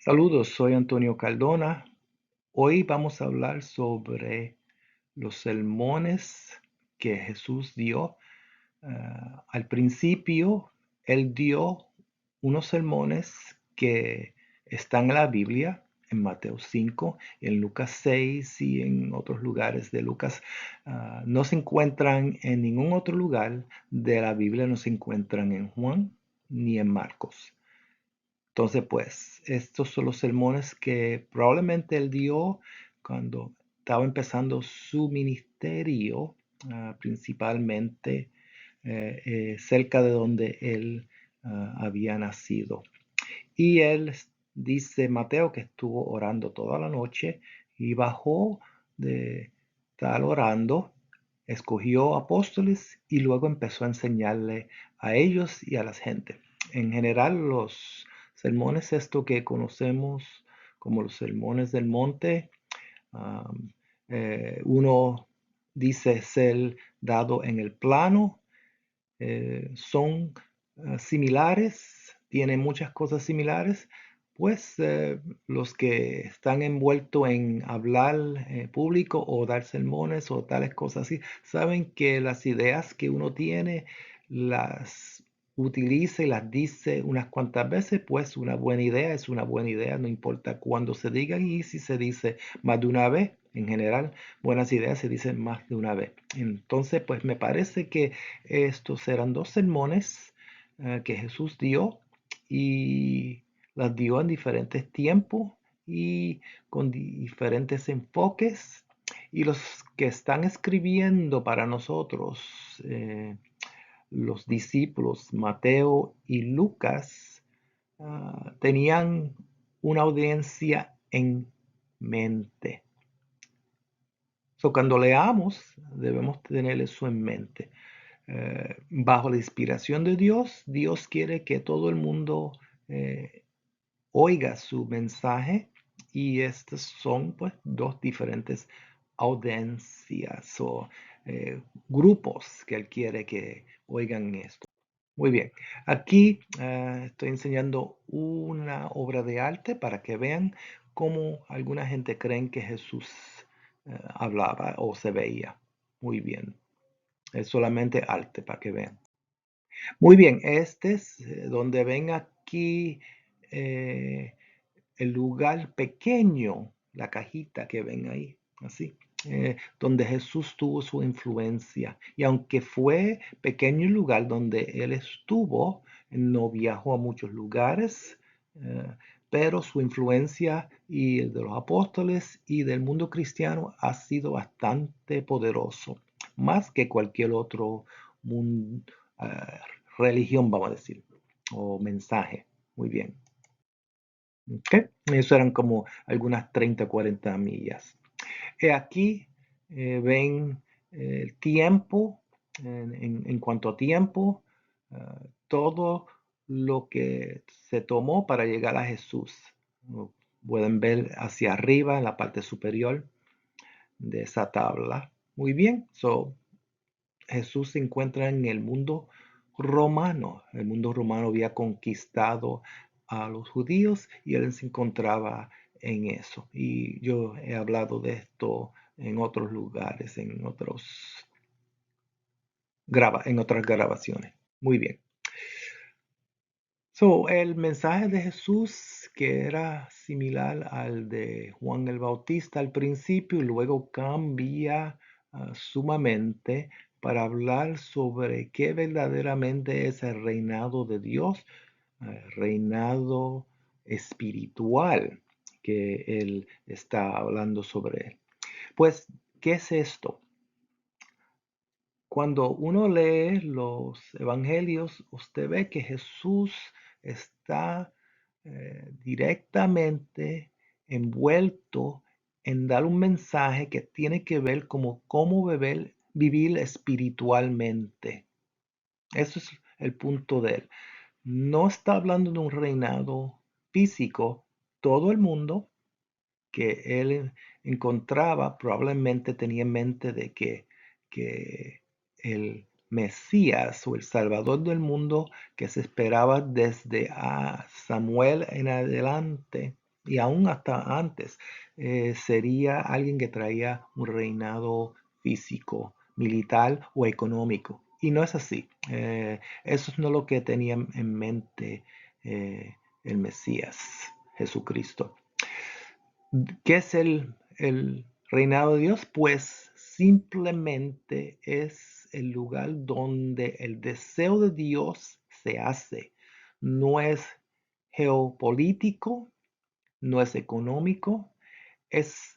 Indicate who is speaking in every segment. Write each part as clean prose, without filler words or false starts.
Speaker 1: Saludos, soy Antonio Cardona. Hoy vamos a hablar sobre los sermones que Jesús dio. Al principio, Él dio unos sermones que están en la Biblia, en Mateo 5, en Lucas 6 y en otros lugares de Lucas. No se encuentran en ningún otro lugar de la Biblia, no se encuentran en Juan ni en Marcos. Entonces, pues, estos son los sermones que probablemente él dio cuando estaba empezando su ministerio, principalmente cerca de donde él había nacido. Y él dice Mateo que estuvo orando toda la noche y bajó de estar orando, escogió apóstoles y luego empezó a enseñarle a ellos y a la gente. En general, los sermones, esto que conocemos como los sermones del monte, um, uno dice ser dado en el plano, son similares, tienen muchas cosas similares, pues los que están envueltos en hablar público o dar sermones o tales cosas así, saben que las ideas que uno tiene las utiliza y las dice unas cuantas veces, pues una buena idea es una buena idea, no importa cuándo se digan y si se dice más de una vez, en general, buenas ideas se dicen más de una vez. Entonces, pues me parece que estos eran dos sermones que Jesús dio y las dio en diferentes tiempos y con diferentes enfoques. Y los que están escribiendo para nosotros, los discípulos Mateo y Lucas, tenían una audiencia en mente. So, cuando leamos, debemos tener eso en mente. Bajo la inspiración de Dios, Dios quiere que todo el mundo oiga su mensaje y estos son pues dos diferentes audiencias o grupos que Él quiere que oigan esto. Muy bien, aquí estoy enseñando una obra de arte para que vean cómo alguna gente cree que Jesús hablaba o se veía. Muy bien, es solamente arte para que vean. Muy bien, este es donde ven aquí eh, el lugar pequeño, la cajita que ven ahí, así, donde Jesús tuvo su influencia. Y aunque fue pequeño el lugar donde él estuvo, no viajó a muchos lugares, eh, pero su influencia y el de los apóstoles y del mundo cristiano ha sido bastante poderoso, más que cualquier otro mundo, religión, vamos a decir, o mensaje. Muy bien. ¿Ok? Eso eran como algunas 30, 40 millas. Aquí ven el tiempo, en cuanto a tiempo, todo lo que se tomó para llegar a Jesús. Lo pueden ver hacia arriba en la parte superior de esa tabla. Muy bien, so, Jesús se encuentra en el mundo romano. El mundo romano había conquistado a los judíos y él se encontraba en eso. Y yo he hablado de esto en otros lugares, en otras grabaciones. Muy bien. So, el mensaje de Jesús, que era similar al de Juan el Bautista al principio, y luego cambia sumamente para hablar sobre qué verdaderamente es el reinado de Dios, reinado espiritual que él está hablando sobre él. Pues, ¿qué es esto? Cuando uno lee los evangelios, usted ve que Jesús está directamente envuelto en dar un mensaje que tiene que ver como cómo vivir espiritualmente. Eso es el punto de él. No está hablando de un reinado físico. Todo el mundo que él encontraba probablemente tenía en mente de que el Mesías o el Salvador del mundo que se esperaba desde a Samuel en adelante y aún hasta antes, sería alguien que traía un reinado físico, militar o económico. Y no es así. Eso no es lo que tenía en mente el Mesías, Jesucristo. ¿Qué es el reinado de Dios? Pues simplemente es el lugar donde el deseo de Dios se hace. No es geopolítico, no es económico, es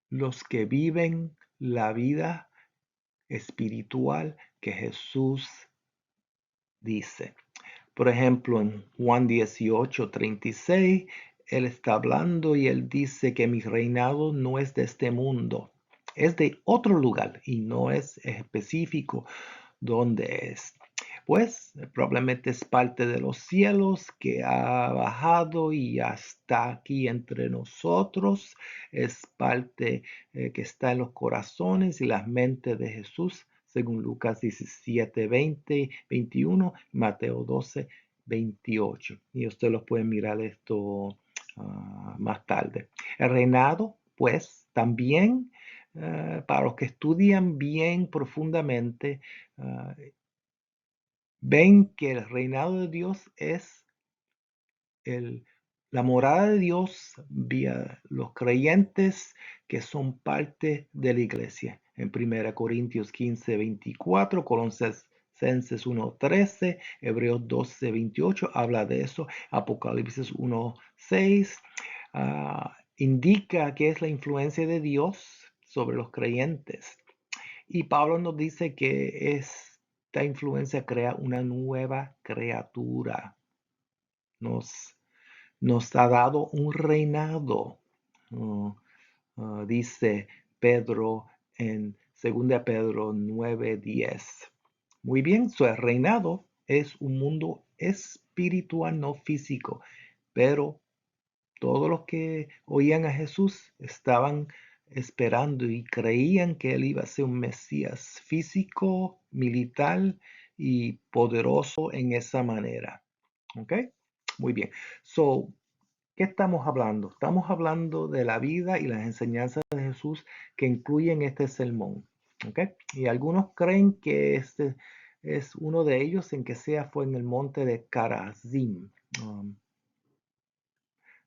Speaker 1: los que viven la vida espiritual que Jesús dice. Por ejemplo, en Juan 18:36, Él está hablando y Él dice que mi reinado no es de este mundo, es de otro lugar y no es específico dónde es. Pues probablemente es parte de los cielos que ha bajado y ya está aquí entre nosotros. Es parte que está en los corazones y las mentes de Jesús, según Lucas 17, 20, 21, Mateo 12, 28. Y ustedes los pueden mirar esto más tarde. El reinado, pues, también para los que estudian bien profundamente, ven que el reinado de Dios es el, la morada de Dios vía los creyentes que son parte de la iglesia. En 1 Corintios 15, 24, Colosenses 1, 13, Hebreos 12, 28, habla de eso. Apocalipsis 1, 6, indica que es la influencia de Dios sobre los creyentes. Y Pablo nos dice que esta influencia crea una nueva criatura. Nos, nos ha dado un reinado, dice Pedro en 2 Pedro 9:10. Muy bien, su reinado es un mundo espiritual, no físico, pero todos los que oían a Jesús estaban esperando y creían que él iba a ser un Mesías físico, militar y poderoso en esa manera. ¿Ok? Muy bien. So, ¿qué estamos hablando? Estamos hablando de la vida y las enseñanzas de Jesús que incluyen este sermón. ¿Ok? Y algunos creen que este es uno de ellos, en que sea fue en el monte de Carazim.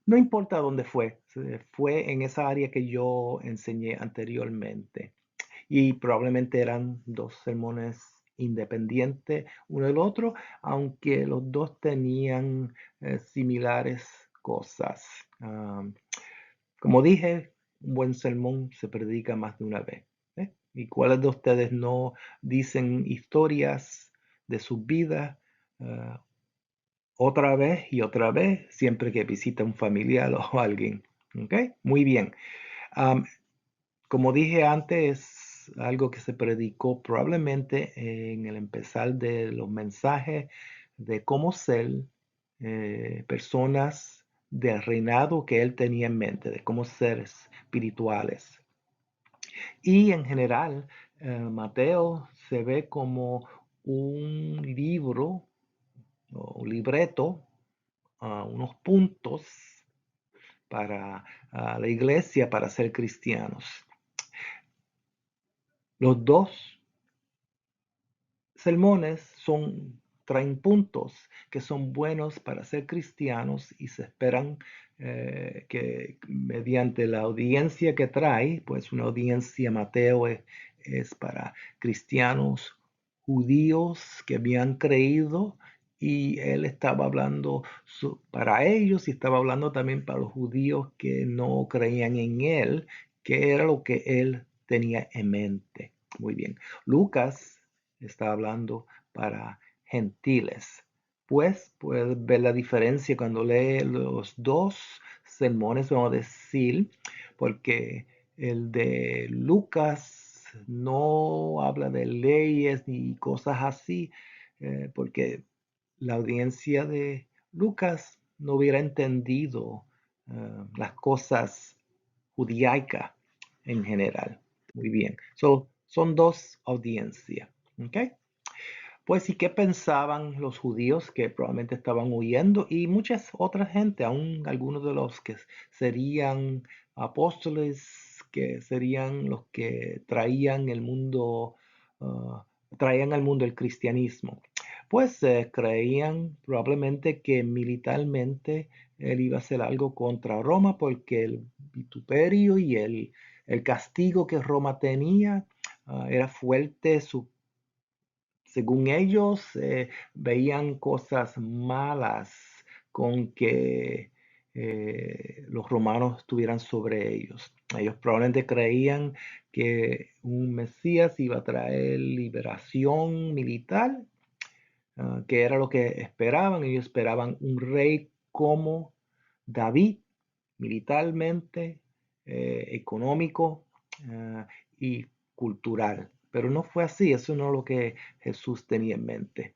Speaker 1: No importa dónde fue en esa área que yo enseñé anteriormente. Y probablemente eran dos sermones independientes uno del otro, aunque los dos tenían similares cosas. Como dije, un buen sermón se predica más de una vez. ¿Y cuáles de ustedes no dicen historias de su vida otra vez y otra vez, siempre que visita un familiar o alguien? ¿Ok? Muy bien. Um, Como dije antes, es algo que se predicó probablemente en el empezar de los mensajes de cómo ser personas del reinado que él tenía en mente, de cómo ser espirituales. Y en general, Mateo se ve como un libro o un libreto, unos puntos para la iglesia para ser cristianos. Los dos sermones traen puntos que son buenos para ser cristianos y se esperan que mediante la audiencia que trae, pues una audiencia Mateo es para cristianos judíos que habían creído y él estaba hablando para ellos y estaba hablando también para los judíos que no creían en él, que era lo que él tenía en mente. Muy bien. Lucas está hablando para gentiles. Pues puedes ver la diferencia cuando lee los dos sermones, vamos a decir, porque el de Lucas no habla de leyes ni cosas así, porque la audiencia de Lucas no hubiera entendido las cosas judaicas en general. Muy bien. Son dos audiencias. ¿Ok? Pues, ¿y qué pensaban los judíos que probablemente estaban huyendo? Y muchas otras gente, aún algunos de los que serían apóstoles, que serían los que traían al mundo el cristianismo. Pues creían probablemente que militarmente él iba a hacer algo contra Roma porque el vituperio y el castigo que Roma tenía era fuerte, según ellos, veían cosas malas con que los romanos estuvieran sobre ellos. Ellos probablemente creían que un Mesías iba a traer liberación militar, que era lo que esperaban. Ellos esperaban un rey como David, militarmente, económico, y cultural. Pero no fue así, eso no es lo que Jesús tenía en mente.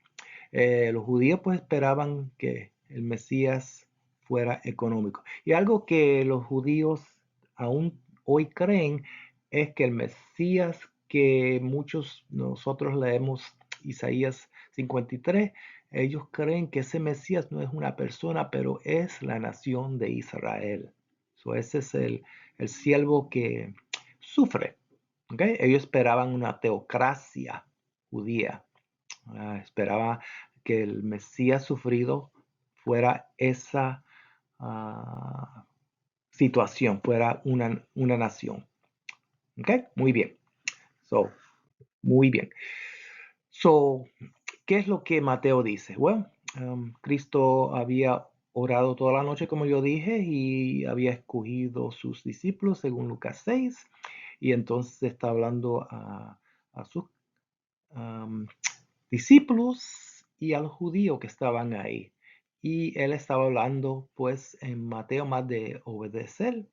Speaker 1: Los judíos pues esperaban que el Mesías fuera económico. Y algo que los judíos aún hoy creen es que el Mesías que muchos nosotros leemos Isaías 53, ellos creen que ese Mesías no es una persona, pero es la nación de Israel. So, ese es el siervo que sufre. ¿Okay? Ellos esperaban una teocracia judía. Esperaba que el Mesías sufrido fuera esa ah, situación, fuera una nación. ¿Ok? Muy bien. So, muy bien. So, ¿qué es lo que Mateo dice? Bueno, Cristo había orado toda la noche, como yo dije, y había escogido sus discípulos, según Lucas 6, y entonces está hablando a sus um, discípulos y al judío que estaban ahí. Y él estaba hablando, pues, en Mateo más de obedecer,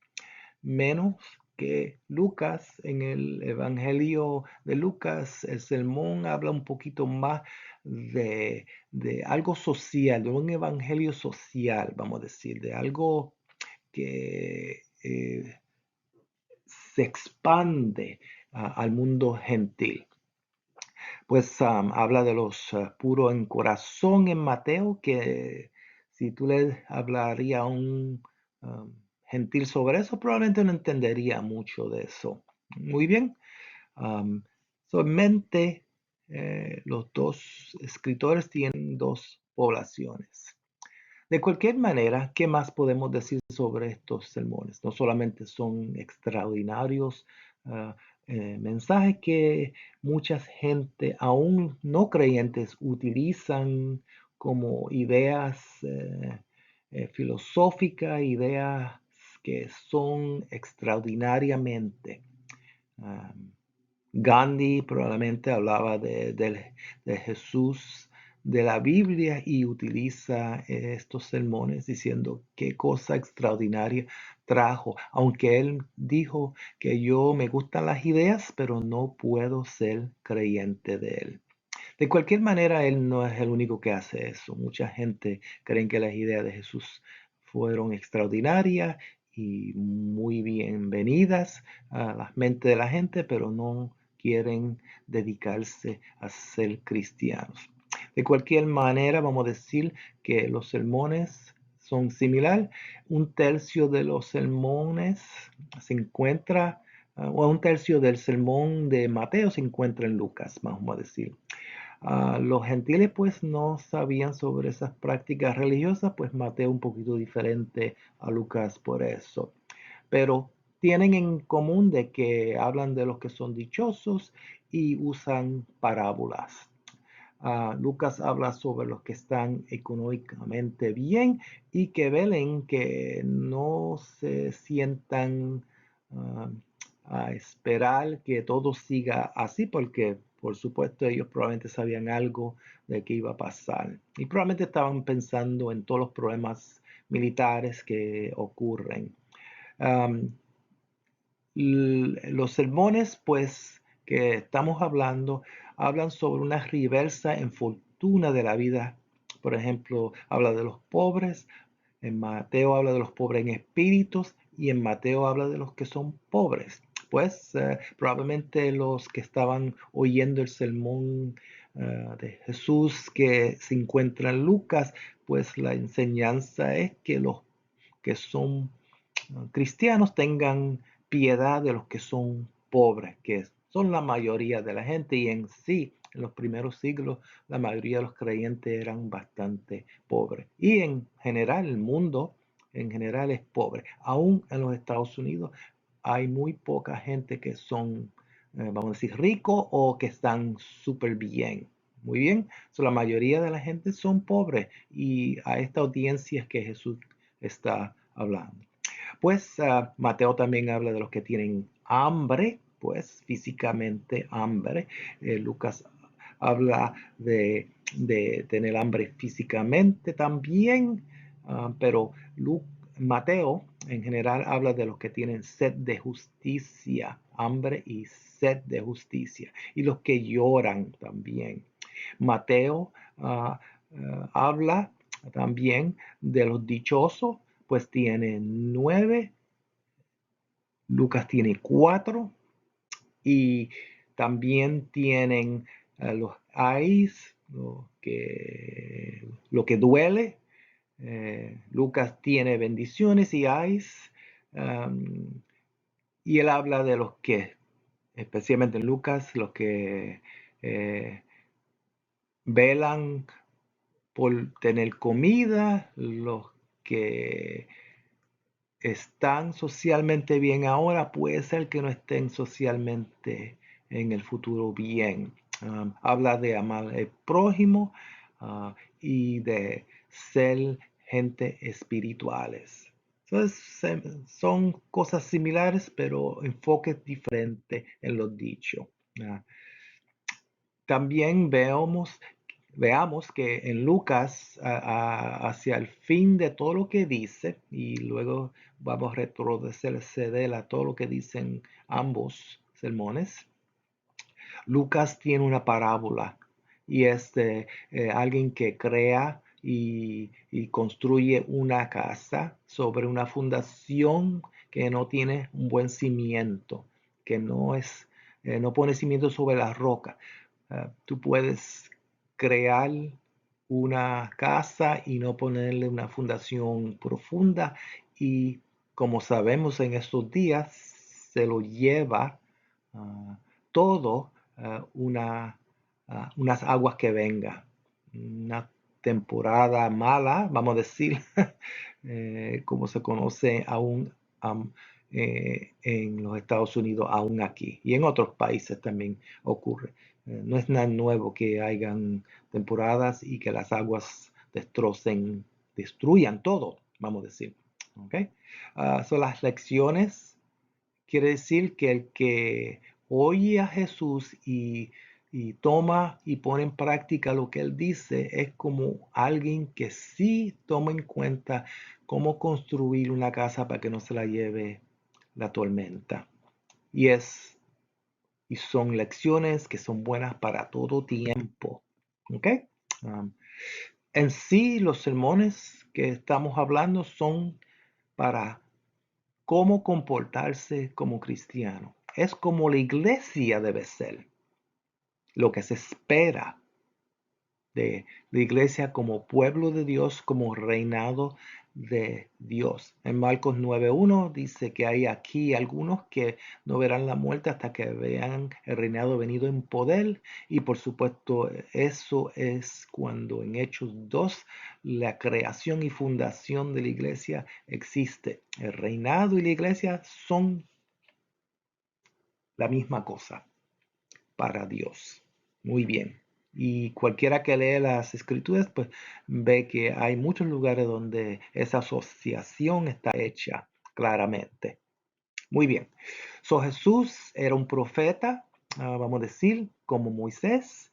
Speaker 1: menos que Lucas. En el Evangelio de Lucas, el sermón habla un poquito más de algo social, de un evangelio social, vamos a decir, de algo que se expande al mundo gentil. Pues habla de los puros en corazón en Mateo, que si tú le hablarías a un gentil sobre eso, probablemente no entendería mucho de eso. Muy bien. Solamente los dos escritores tienen dos poblaciones. De cualquier manera, ¿qué más podemos decir sobre estos sermones? No solamente son extraordinarios ah, mensajes que mucha gente, aún no creyentes, utilizan como ideas filosóficas, ideas que son extraordinariamente. ah, Gandhi probablemente hablaba de Jesús de la Biblia y utiliza estos sermones diciendo qué cosa extraordinaria trajo, aunque él dijo que yo me gustan las ideas, pero no puedo ser creyente de él. De cualquier manera, él no es el único que hace eso. Mucha gente cree que las ideas de Jesús fueron extraordinarias y muy bienvenidas a la mente de la gente, pero no quieren dedicarse a ser cristianos. De cualquier manera, vamos a decir que los sermones son similares. Un tercio de los sermones se encuentra, o un tercio del sermón de Mateo se encuentra en Lucas, vamos a decir. Los gentiles pues no sabían sobre esas prácticas religiosas, pues Mateo un poquito diferente a Lucas por eso. Pero tienen en común de que hablan de los que son dichosos y usan parábolas. Lucas habla sobre los que están económicamente bien y que velen que no se sientan uh, a esperar que todo siga así, porque por supuesto ellos probablemente sabían algo de qué iba a pasar y probablemente estaban pensando en todos los problemas militares que ocurren. Um, los sermones, pues, que estamos hablando, hablan sobre una reversa en fortuna de la vida. Por ejemplo, habla de los pobres, en Mateo habla de los pobres en espíritus y en Mateo habla de los que son pobres. Pues probablemente los que estaban oyendo el sermón de Jesús que se encuentra en Lucas, pues la enseñanza es que los que son cristianos tengan piedad de los que son pobres, que son la mayoría de la gente, y en sí, en los primeros siglos, la mayoría de los creyentes eran bastante pobres. Y en general, el mundo en general es pobre. Aún en los Estados Unidos hay muy poca gente que son, vamos a decir, ricos o que están súper bien. Muy bien, la mayoría de la gente son pobres y a esta audiencia es que Jesús está hablando. Pues Mateo también habla de los que tienen hambre, pues físicamente hambre. Lucas habla de tener hambre físicamente también, pero Mateo en general habla de los que tienen sed de justicia, hambre y sed de justicia, y los que lloran también. Mateo habla también de los dichosos, pues tiene 9, Lucas tiene 4, y también tienen los ais, lo que duele. Lucas tiene bendiciones y ais, y él habla de los que, especialmente en Lucas, los que velan por tener comida, los que están socialmente bien ahora, puede ser que no estén socialmente en el futuro bien. Habla de amar al prójimo y de ser gente espirituales. Entonces, son cosas similares, pero enfoques diferentes en los dichos. También veamos que en Lucas, hacia el fin de todo lo que dice, y luego vamos a retroceder a todo lo que dicen ambos sermones, Lucas tiene una parábola y es de alguien que crea y construye una casa sobre una fundación que no tiene un buen cimiento, que no pone cimiento sobre la roca. Tú puedes crear una casa y no ponerle una fundación profunda, y como sabemos en estos días se lo lleva todo unas aguas que vengan, una temporada mala, vamos a decir, como se conoce aún en los Estados Unidos, aún aquí, y en otros países también ocurre. No es nada nuevo que hayan temporadas y que las aguas destruyan todo, vamos a decir. ¿Okay? Son las lecciones. Quiere decir que el que oye a Jesús y toma y pone en práctica lo que él dice es como alguien que sí toma en cuenta cómo construir una casa para que no se la lleve la tormenta. Y son lecciones que son buenas para todo tiempo. ¿Ok? En sí, los sermones que estamos hablando son para cómo comportarse como cristiano. Es como la iglesia debe ser, lo que se espera de la iglesia como pueblo de Dios, como reinado de Dios. En Marcos 9:1 dice que hay aquí algunos que no verán la muerte hasta que vean el reinado venido en poder, y por supuesto eso es cuando en Hechos 2 la creación y fundación de la iglesia existe. El reinado y la iglesia son la misma cosa para Dios. Muy bien. Y cualquiera que lee las escrituras, pues ve que hay muchos lugares donde esa asociación está hecha claramente. Muy bien. Jesús era un profeta, vamos a decir, como Moisés.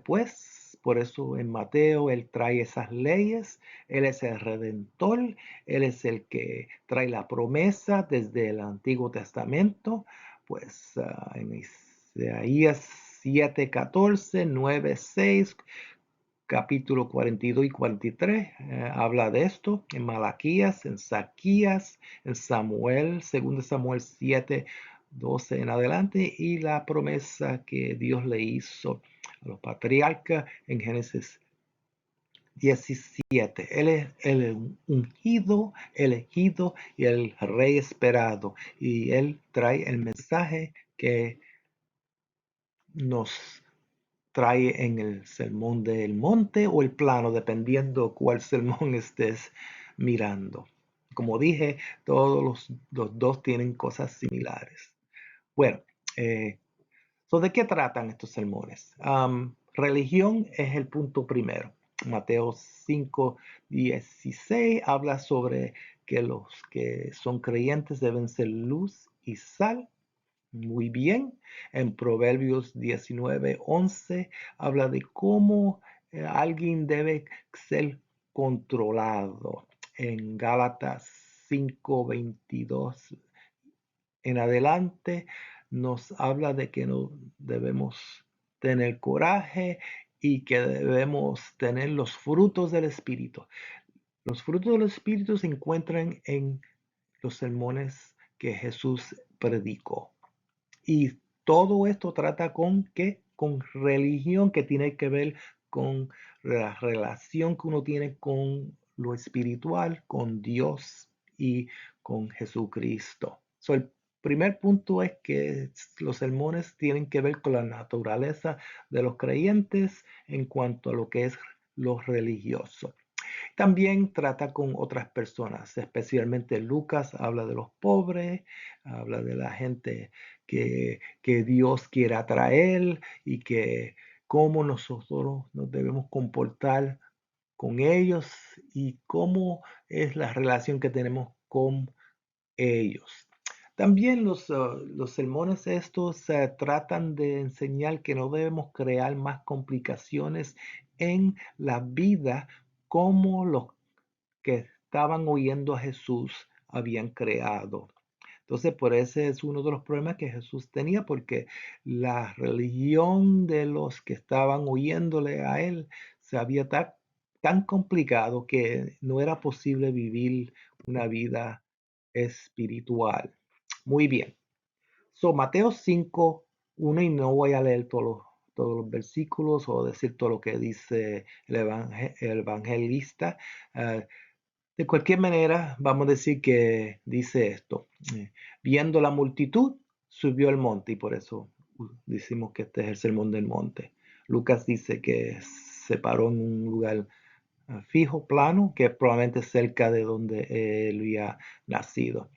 Speaker 1: Pues por eso en Mateo él trae esas leyes. Él es el redentor. Él es el que trae la promesa desde el Antiguo Testamento. Pues en Isaías 7:14, 9:6, capítulo 42 y 43 habla de esto. En Malaquías, en Zaquías, en Samuel, 2 Samuel 7, 12 en adelante y la promesa que Dios le hizo a los patriarcas en Génesis 17. Él es el ungido, elegido y el rey esperado. Y él trae el mensaje que nos trae en el sermón del monte o el plano, dependiendo cuál sermón estés mirando. Como dije, todos los dos tienen cosas similares. Bueno, ¿de qué tratan estos sermones? Religión es el punto primero. Mateo 5:16 habla sobre que los que son creyentes deben ser luz y sal. Muy bien. En Proverbios 19:11 habla de cómo alguien debe ser controlado. En Gálatas 5:22 en adelante nos habla de que no debemos tener coraje y que debemos tener los frutos del Espíritu. Los frutos del Espíritu se encuentran en los sermones que Jesús predicó. Y todo esto trata con qué? Con religión, que tiene que ver con la relación que uno tiene con lo espiritual, con Dios y con Jesucristo. El primer punto es que los sermones tienen que ver con la naturaleza de los creyentes en cuanto a lo que es lo religioso. También trata con otras personas, especialmente Lucas habla de los pobres, habla de la gente que Dios quiere atraer y que cómo nosotros nos debemos comportar con ellos y cómo es la relación que tenemos con ellos. También los sermones estos tratan de enseñar que no debemos crear más complicaciones en la vida como los que estaban oyendo a Jesús habían creado. Entonces, por ese es uno de los problemas que Jesús tenía, porque la religión de los que estaban oyéndole a él se había tan complicado que no era posible vivir una vida espiritual. Muy bien. Mateo 5, 1, y no voy a leer todos los versículos o decir todo lo que dice el evangelista. Uh, de cualquier manera, vamos a decir que dice esto. Viendo la multitud, subió al monte, y por eso decimos que este es el sermón del monte. Lucas dice que se paró en un lugar fijo, plano, que es probablemente cerca de donde él había nacido.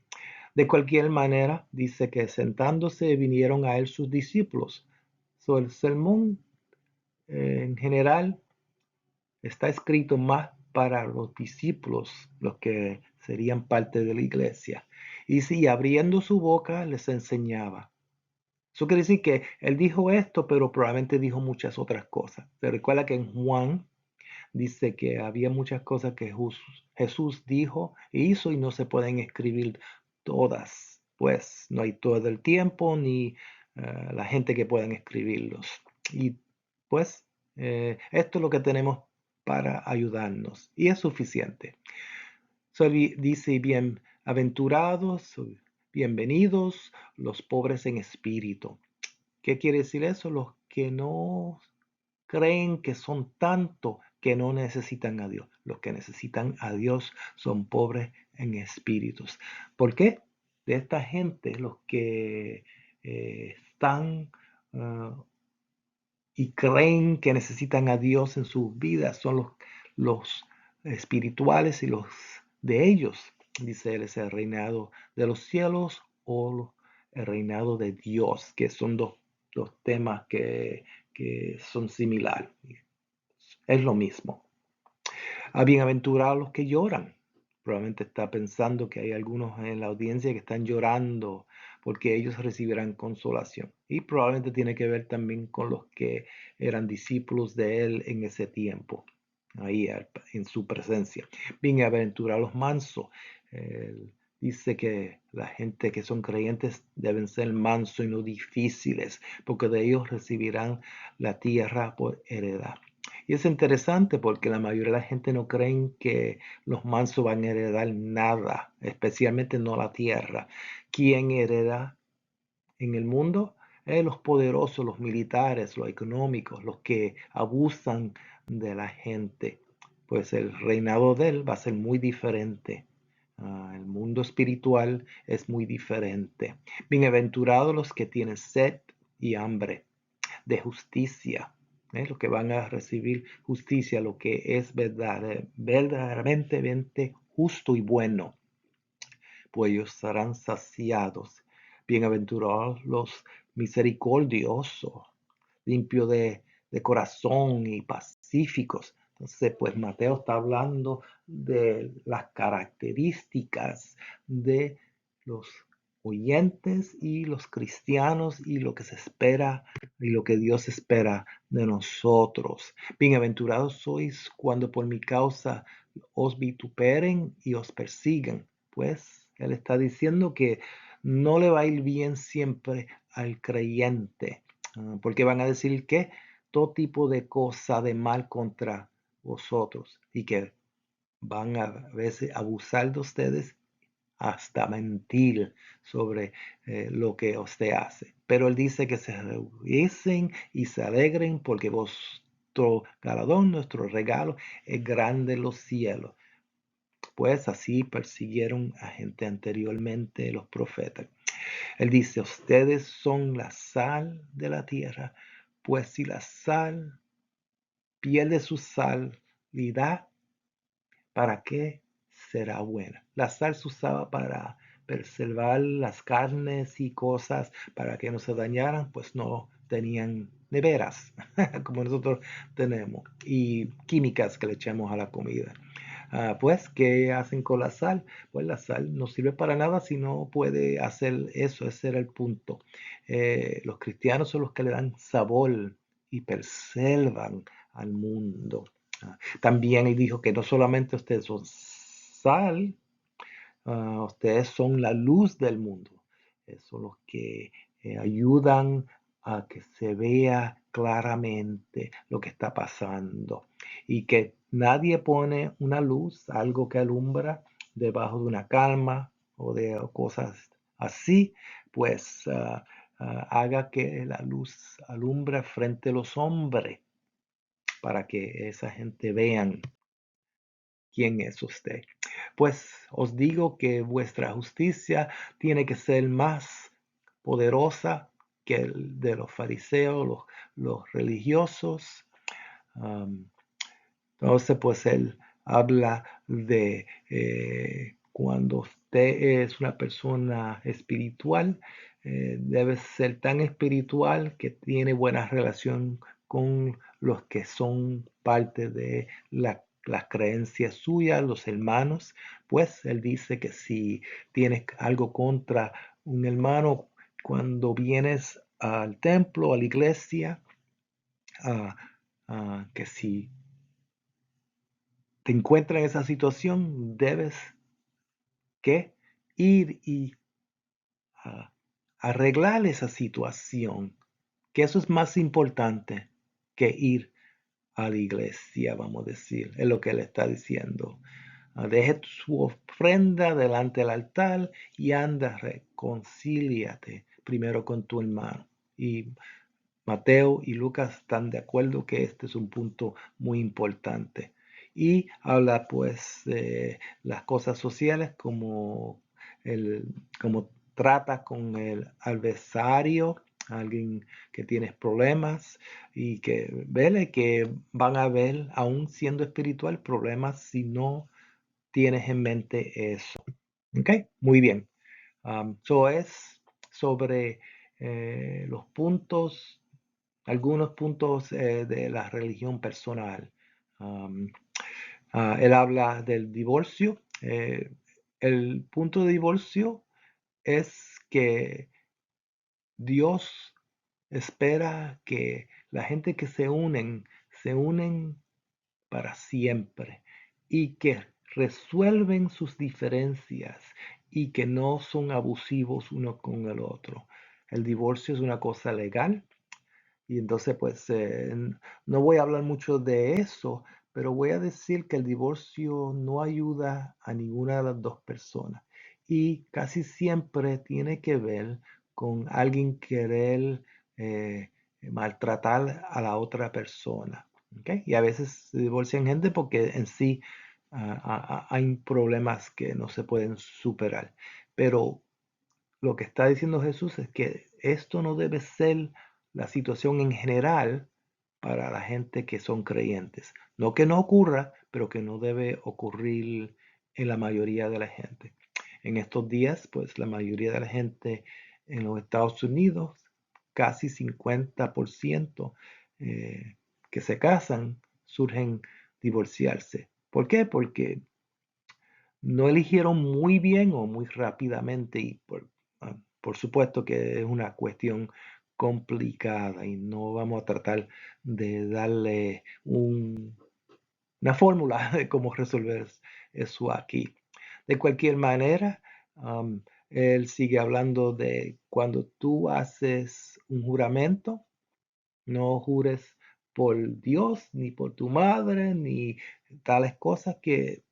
Speaker 1: De cualquier manera, dice que sentándose vinieron a él sus discípulos. El sermón en general está escrito más para los discípulos, los que serían parte de la iglesia. Y si abriendo su boca les enseñaba. Eso quiere decir que él dijo esto, pero probablemente dijo muchas otras cosas. Se recuerda que en Juan dice que había muchas cosas que Jesús dijo e hizo y no se pueden escribir todas, pues no hay todo el tiempo ni la gente que puedan escribirlos. Y pues esto es lo que tenemos para ayudarnos y es suficiente. Dice bienaventurados, bienvenidos los pobres en espíritu. ¿Qué quiere decir eso? Los que no creen que son tanto que no necesitan a Dios. Los que necesitan a Dios son pobres en espíritus. ¿Por qué? De esta gente, los que están y creen que necesitan a Dios en sus vidas son los espirituales y los de ellos. Dice él, es el reinado de los cielos o el reinado de Dios, que son dos temas que son similares. Es lo mismo. Bienaventurados los que lloran. Probablemente está pensando que hay algunos en la audiencia que están llorando porque ellos recibirán consolación. Y probablemente tiene que ver también con los que eran discípulos de él en ese tiempo, ahí en su presencia. Bienaventurados los mansos. Dice que la gente que son creyentes deben ser mansos y no difíciles, porque de ellos recibirán la tierra por heredad. Y es interesante porque la mayoría de la gente no creen que los mansos van a heredar nada, especialmente no la tierra. ¿Quién hereda en el mundo, los poderosos, los militares, los económicos, los que abusan de la gente. Pues el reinado de él va a ser muy diferente. El mundo espiritual es muy diferente. Bienaventurados los que tienen sed y hambre de justicia, los que van a recibir justicia, lo que es verdaderamente justo y bueno, pues ellos serán saciados. Bienaventurados los misericordiosos, limpios de corazón y pacíficos. Entonces, pues Mateo está hablando de las características de los oyentes y los cristianos y lo que se espera y lo que Dios espera de nosotros. Bienaventurados sois cuando por mi causa os vituperen y os persigan. Pues él está diciendo que no le va a ir bien siempre al creyente, porque van a decir que todo tipo de cosa de mal contra vosotros y que van a veces abusar de ustedes hasta mentir sobre lo que usted hace. Pero él dice que se regocijen y se alegren porque vuestro galardón, nuestro regalo es grande en los cielos. Pues así persiguieron a gente anteriormente los profetas. Él dice, ustedes son la sal de la tierra, pues si la sal pierde su salidad, ¿para qué será buena? La sal se usaba para preservar las carnes y cosas para que no se dañaran, pues no tenían neveras como nosotros tenemos y químicas que le echamos a la comida. Pues, ¿qué hacen con la sal? Pues la sal no sirve para nada si no puede hacer eso, ese era el punto. Los cristianos son los que le dan sabor y preservan al mundo. También él dijo que no solamente ustedes son sal, ustedes son la luz del mundo. Son los que ayudan a que se vea claramente lo que está pasando. Y que nadie pone una luz, algo que alumbra, debajo de una cama o de cosas así, pues haga que la luz alumbre frente a los hombres para que esa gente vean quién es usted. Pues os digo que vuestra justicia tiene que ser más poderosa que el de los fariseos, los religiosos. Um, entonces, pues él habla de cuando usted es una persona espiritual, debe ser tan espiritual que tiene buena relación con los que son parte de las creencias suyas, los hermanos. Pues él dice que si tienes algo contra un hermano, cuando vienes al templo, a la iglesia, que si te encuentras en esa situación, debes que ir y arreglar esa situación, que eso es más importante que ir a la iglesia, vamos a decir, es lo que él está diciendo. Deje su ofrenda delante del altar y anda, reconcíliate primero con tu hermano. Y Mateo y Lucas están de acuerdo que este es un punto muy importante. Y habla pues de las cosas sociales el, como trata con el adversario, alguien que tiene problemas y que vele que van a haber, aún siendo espiritual, problemas si no tienes en mente eso. ¿Ok? Muy bien. So es sobre los puntos, algunos puntos de la religión personal. Um, Él habla del divorcio. El punto de divorcio es que Dios espera que la gente que se unen para siempre y que resuelven sus diferencias y que no son abusivos uno con el otro. El divorcio es una cosa legal y entonces pues no voy a hablar mucho de eso, pero voy a decir que el divorcio no ayuda a ninguna de las dos personas y casi siempre tiene que ver con alguien querer maltratar a la otra persona. ¿Ok? Y a veces se divorcian gente porque en sí hay problemas que no se pueden superar. Pero lo que está diciendo Jesús es que esto no debe ser la situación en general para la gente que son creyentes. No que no ocurra, pero que no debe ocurrir en la mayoría de la gente. En estos días, pues la mayoría de la gente en los Estados Unidos, casi 50% que se casan, surgen divorciarse. ¿Por qué? Porque no eligieron muy bien o muy rápidamente y por supuesto que es una cuestión complicada y no vamos a tratar de darle una fórmula de cómo resolver eso aquí. De cualquier manera, él sigue hablando de cuando tú haces un juramento, no jures por Dios, ni por tu madre, ni tales cosas que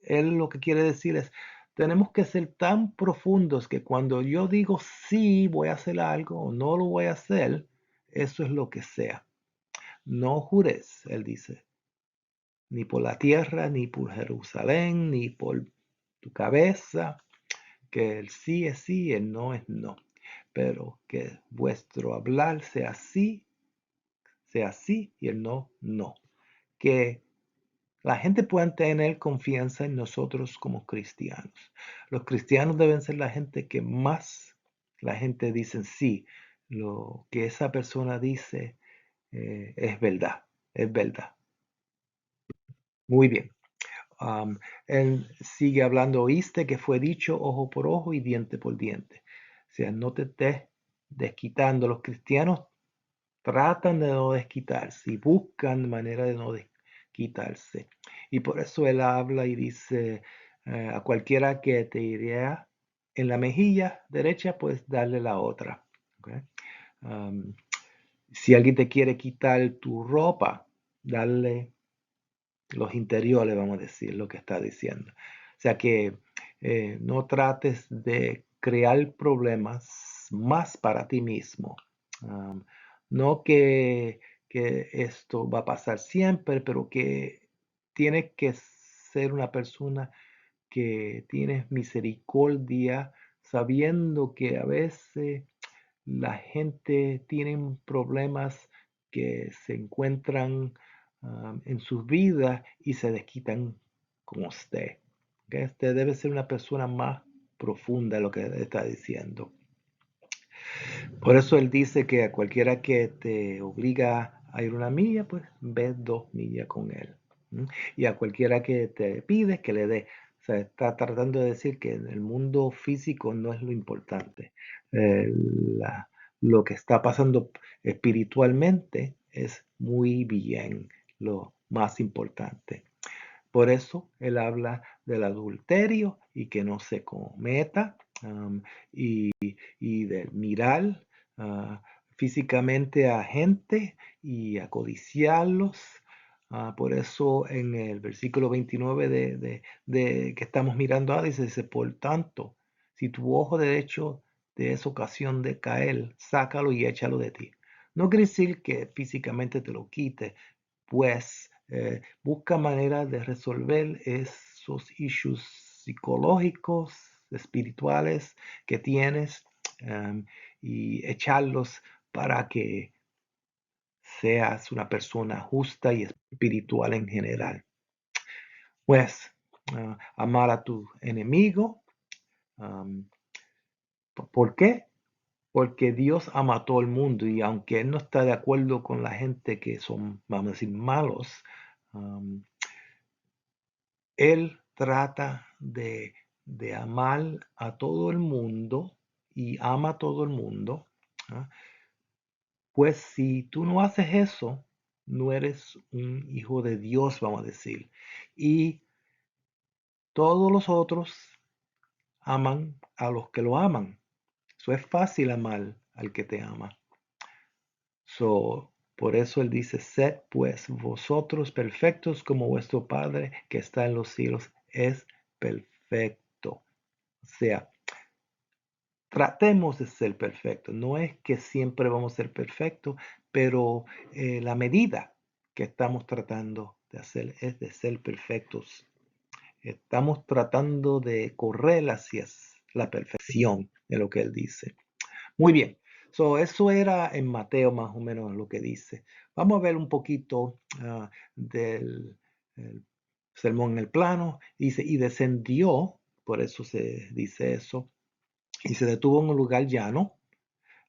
Speaker 1: él lo que quiere decir es, tenemos que ser tan profundos que cuando yo digo sí voy a hacer algo o no lo voy a hacer, eso es lo que sea. No jures, él dice, ni por la tierra, ni por Jerusalén, ni por tu cabeza, que el sí es sí, el no es no, pero que vuestro hablar sea sí y el no, no. Que la gente pueda tener confianza en nosotros como cristianos. Los cristianos deben ser la gente que más la gente dice sí. Lo que esa persona dice es verdad, es verdad. Muy bien. Él sigue hablando, oíste que fue dicho ojo por ojo y diente por diente. O sea, no te estés desquitando. Los cristianos tratan de no desquitarse y buscan manera de no desquitarse. Y por eso él habla y dice a cualquiera que te iría en la mejilla derecha, pues darle la otra. ¿Ok? Um, si alguien te quiere quitar tu ropa, darle los interiores, vamos a decir, lo que está diciendo. O sea que no trates de crear problemas más para ti mismo. Um, no que esto va a pasar siempre, pero que tienes que ser una persona que tienes misericordia, sabiendo que a veces la gente tiene problemas que se encuentran en sus vidas y se desquitan con usted. ¿Ok? Usted debe ser una persona más profunda en lo que está diciendo. Por eso él dice que a cualquiera que te obliga a ir una milla, pues ve 2 millas con él. ¿Mm? Y a cualquiera que te pide, que le dé. O sea, está tratando de decir que en el mundo físico no es lo importante. Eh, la- lo que está pasando espiritualmente es muy bien lo más importante. Por eso él habla del adulterio y que no se cometa, y, y de mirar ah, físicamente a gente y a codiciarlos. Por eso en el versículo 29 de que estamos mirando ahora dice, por tanto, si tu ojo derecho te es ocasión de caer, sácalo y échalo de ti. No quiere decir que físicamente te lo quite, pues busca maneras de resolver esos issues psicológicos, espirituales que tienes, y echarlos para que seas una persona justa y espiritual en general. Pues amar a tu enemigo. um, ¿Por qué? Porque Dios ama a todo el mundo y aunque Él no está de acuerdo con la gente que son, vamos a decir, malos, um, Él trata de amar a todo el mundo y ama a todo el mundo. ¿Ah? Pues si tú no haces eso, no eres un hijo de Dios, vamos a decir. Y todos los otros aman a los que lo aman. Eso es fácil amar al que te ama. Por eso él dice, sed pues vosotros perfectos como vuestro Padre que está en los cielos es perfecto. O sea, tratemos de ser perfectos. No es que siempre vamos a ser perfectos, pero la medida que estamos tratando de hacer es de ser perfectos. Estamos tratando de correr hacia la perfección de lo que él dice. Muy bien. Eso era en Mateo más o menos lo que dice. Vamos a ver un poquito del el sermón en el plano. Dice, y descendió, por eso se dice eso, y se detuvo en un lugar llano,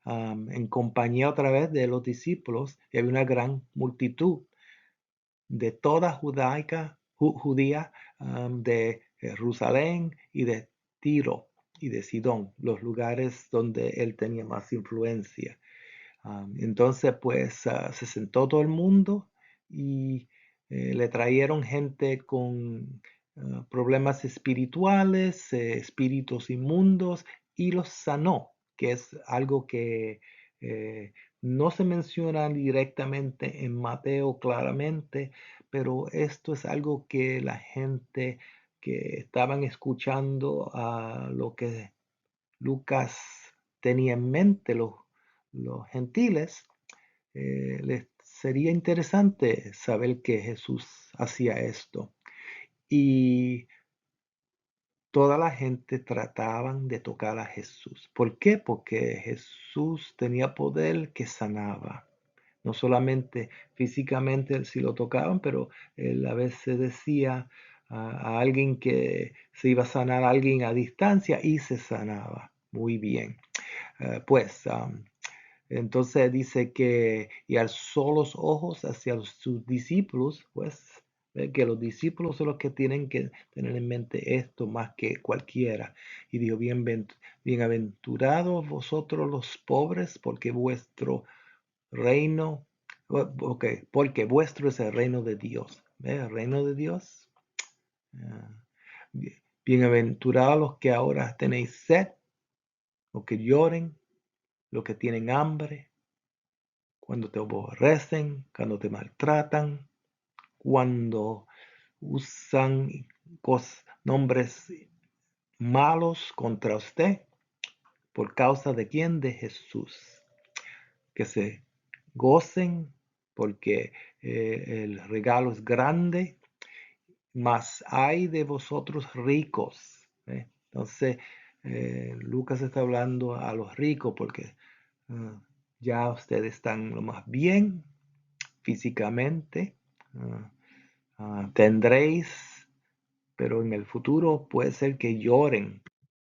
Speaker 1: en compañía otra vez de los discípulos, y había una gran multitud de toda Judía, de Jerusalén y de Tiro y de Sidón, los lugares donde él tenía más influencia. Entonces, pues se sentó todo el mundo y le trajeron gente con problemas espirituales, espíritus inmundos, y los sanó, que es algo que eh, no se menciona directamente en Mateo claramente, pero esto es algo que la gente que estaban escuchando a lo que Lucas tenía en mente, los gentiles, les sería interesante saber que Jesús hacía esto. Y toda la gente trataban de tocar a Jesús. ¿Por qué? Porque Jesús tenía poder que sanaba. No solamente físicamente si lo tocaban, pero él a veces decía a alguien que se iba a sanar a alguien a distancia y se sanaba. Muy bien. Pues entonces dice que y alzó los ojos hacia sus discípulos, pues que los discípulos son los que tienen que tener en mente esto más que cualquiera. Y dijo, bienaventurados vosotros los pobres, porque vuestro reino, porque vuestro es el reino de Dios. El reino de Dios. Ah, bienaventurados los que ahora tenéis sed, los que lloren, los que tienen hambre, cuando te aborrecen, cuando te maltratan, cuando usan nombres malos contra usted, por causa de quién, de Jesús. Que se gocen porque el regalo es grande, mas hay de vosotros ricos. Entonces, Lucas está hablando a los ricos porque ya ustedes están lo más bien físicamente. Tendréis, pero en el futuro puede ser que lloren,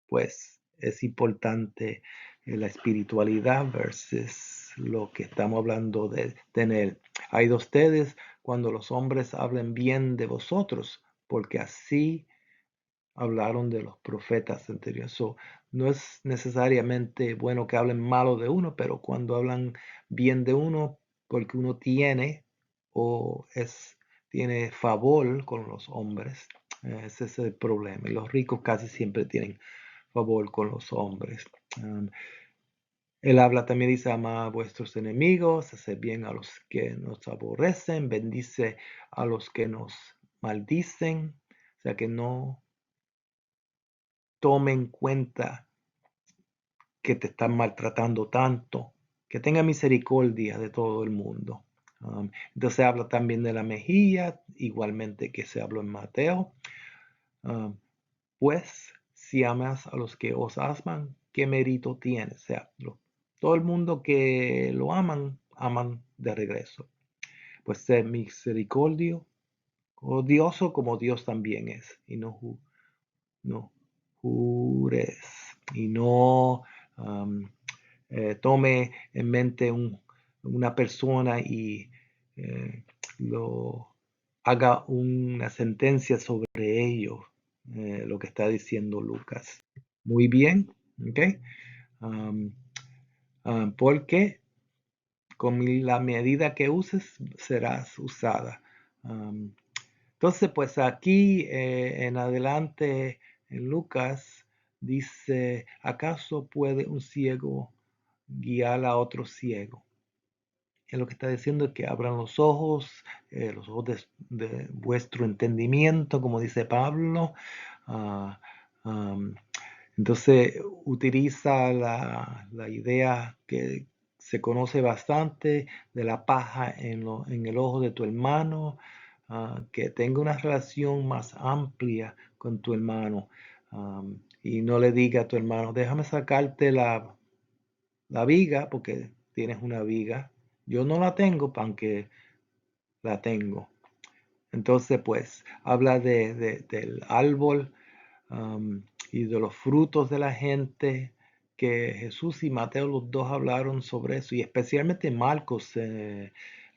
Speaker 1: pues es importante la espiritualidad versus lo que estamos hablando de tener. Hay de ustedes cuando los hombres hablen bien de vosotros, porque así hablaron de los profetas anteriores. No es necesariamente bueno que hablen malo de uno, pero cuando hablan bien de uno, porque uno tiene o tiene favor con los hombres, ese es el problema. Y los ricos casi siempre tienen favor con los hombres. Él habla también, dice, ama a vuestros enemigos, hace bien a los que nos aborrecen, bendice a los que nos maldicen. O sea que no tome en cuenta que te están maltratando tanto, que tenga misericordia de todo el mundo. Entonces habla también de la mejilla, igualmente que se habló en Mateo. Pues si amas a los que os aman, ¿qué mérito tiene? O sea, todo el mundo que lo aman, aman de regreso. Pues ser misericordio, odioso como Dios también es, y no jures, y no tome en mente una persona y lo haga una sentencia sobre ello, lo que está diciendo Lucas. Muy bien, ¿ok? Um, porque con la medida que uses serás usada. Entonces, pues aquí en adelante en Lucas dice, ¿acaso puede un ciego guiar a otro ciego? Es lo que está diciendo es que abran los ojos de vuestro entendimiento, como dice Pablo. Entonces utiliza la idea que se conoce bastante de la paja en el ojo de tu hermano, que tenga una relación más amplia con tu hermano. Y no le diga a tu hermano, déjame sacarte la viga, porque tienes una viga. Yo no la tengo, aunque la tengo. Entonces, pues, habla del árbol y de los frutos de la gente, que Jesús y Mateo los dos hablaron sobre eso, y especialmente Marcos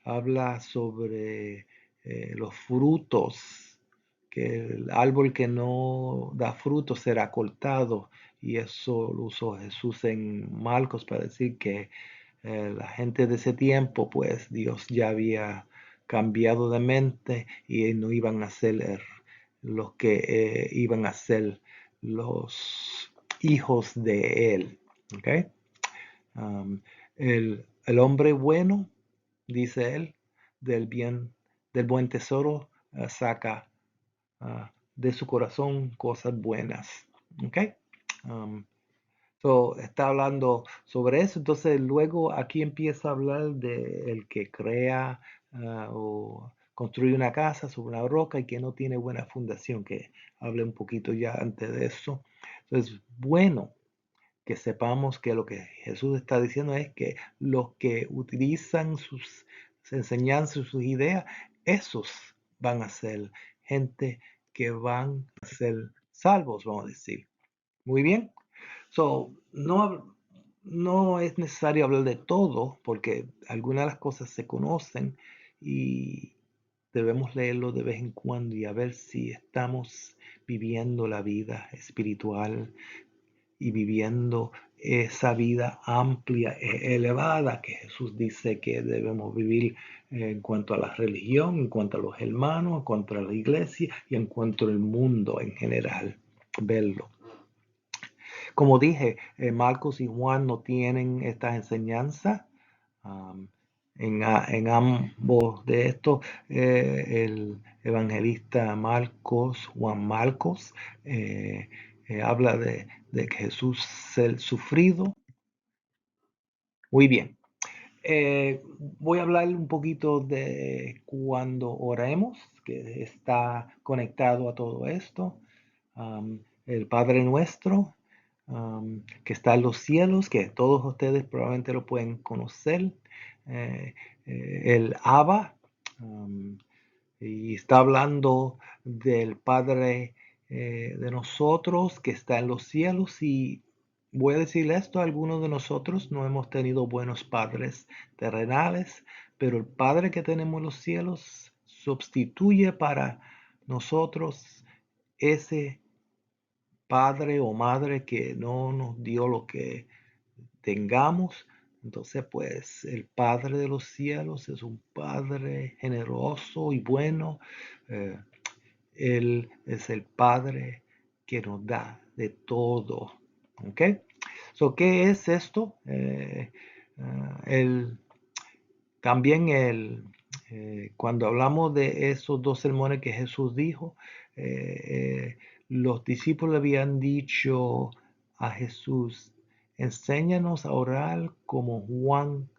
Speaker 1: habla sobre los frutos, que el árbol que no da frutos será cortado, y eso lo usó Jesús en Marcos para decir que la gente de ese tiempo, pues Dios ya había cambiado de mente y no iban a ser los que iban a ser los hijos de él. ¿Okay? Um, el hombre bueno, dice él, del buen tesoro saca de su corazón cosas buenas. ¿Okay? Um, está hablando sobre eso, entonces luego aquí empieza a hablar de el que crea o construye una casa sobre una roca y que no tiene buena fundación, que hable un poquito ya antes de eso. Entonces, bueno que sepamos que lo que Jesús está diciendo es que los que utilizan sus enseñanzas, sus ideas, esos van a ser gente que van a ser salvos, vamos a decir. Muy bien. So, no es necesario hablar de todo porque algunas de las cosas se conocen y debemos leerlo de vez en cuando y a ver si estamos viviendo la vida espiritual y viviendo esa vida amplia e elevada que Jesús dice que debemos vivir en cuanto a la religión, en cuanto a los hermanos, en cuanto a la iglesia y en cuanto al mundo en general. Verlo. Como dije, Marcos y Juan no tienen estas enseñanzas. Um, en ambos de estos, el evangelista Marcos, Juan Marcos, habla de que Jesús ser sufrido. Muy bien. Voy a hablar un poquito de cuando oremos, que está conectado a todo esto. El Padre Nuestro, que está en los cielos, que todos ustedes probablemente lo pueden conocer. Eh, el Abba, y está hablando del Padre de nosotros que está en los cielos. Y voy a decirle esto, algunos de nosotros no hemos tenido buenos padres terrenales, pero el Padre que tenemos en los cielos sustituye para nosotros ese padre o madre que no nos dio lo que tengamos. Entonces, pues el Padre de los cielos es un Padre generoso y bueno. Eh, Él es el Padre que nos da de todo. ¿Ok? So, ¿qué es esto? También cuando hablamos de esos dos sermones que Jesús dijo, los discípulos habían dicho a Jesús, enséñanos a orar como Juan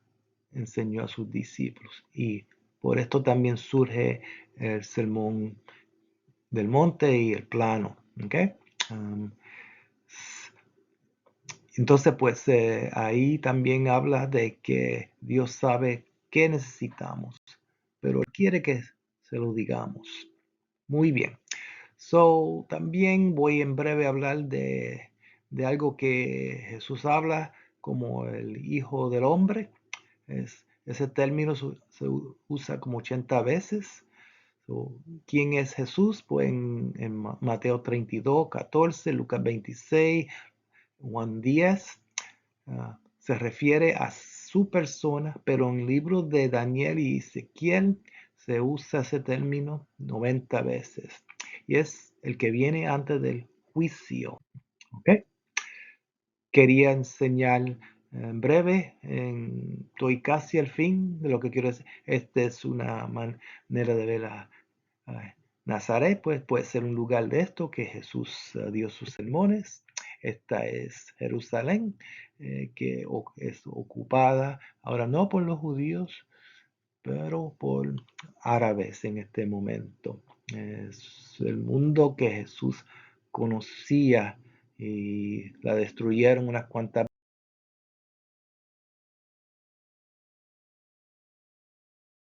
Speaker 1: enseñó a sus discípulos. Y por esto también surge el sermón del monte y el plano. ¿Okay? Um, entonces, pues ahí también habla de que Dios sabe qué necesitamos, pero Él quiere que se lo digamos. Muy bien. So, también voy en breve a hablar de algo que Jesús habla como el Hijo del Hombre. Ese término se usa como 80 veces. So, ¿quién es Jesús? Pues en Mateo 32, 14, Lucas 26, Juan 10, se refiere a su persona, pero en el libro de Daniel y Ezequiel se usa ese término 90 veces. Y es el que viene antes del juicio. ¿Okay? Quería enseñar en breve, estoy casi al fin de lo que quiero decir. Esta es una manera de ver a Nazaret, pues puede ser un lugar de esto que Jesús dio sus sermones. Esta es Jerusalén, que es ocupada ahora no por los judíos, pero por árabes en este momento. Es el mundo que Jesús conocía y la destruyeron unas cuantas